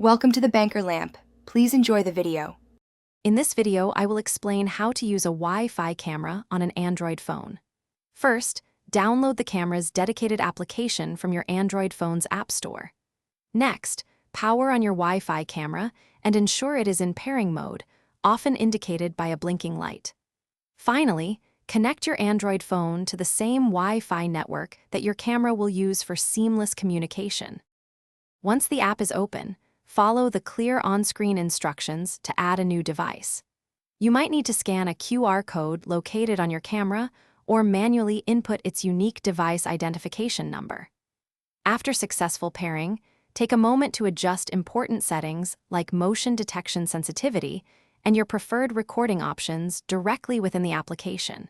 Welcome to the Banker Lamp. Please enjoy the video. In this video, I will explain how to use a Wi-Fi camera on an Android phone. First, download the camera's dedicated application from your Android phone's App Store. Next, power on your Wi-Fi camera and ensure it is in pairing mode, often indicated by a blinking light. Finally, connect your Android phone to the same Wi-Fi network that your camera will use for seamless communication. Once the app is open, follow the clear on-screen instructions to add a new device. You might need to scan a QR code located on your camera or manually input its unique device identification number. After successful pairing, take a moment to adjust important settings like motion detection sensitivity and your preferred recording options directly within the application.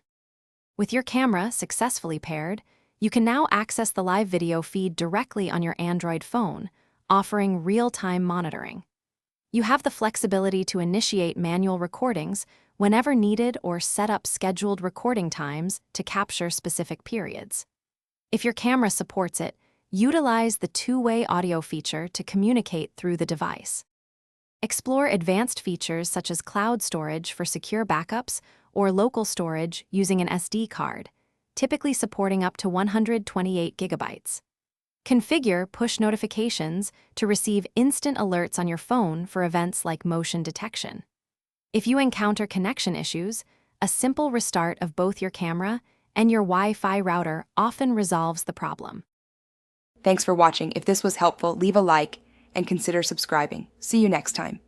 With your camera successfully paired, you can now access the live video feed directly on your Android phone, offering real-time monitoring. You have the flexibility to initiate manual recordings whenever needed or set up scheduled recording times to capture specific periods. If your camera supports it, utilize the two-way audio feature to communicate through the device. Explore advanced features such as cloud storage for secure backups or local storage using an SD card, typically supporting up to 128 gigabytes. Configure push notifications to receive instant alerts on your phone for events like motion detection. If you encounter connection issues, a simple restart of both your camera and your Wi-Fi router often resolves the problem. Thanks for watching. If this was helpful, leave a like and consider subscribing. See you next time.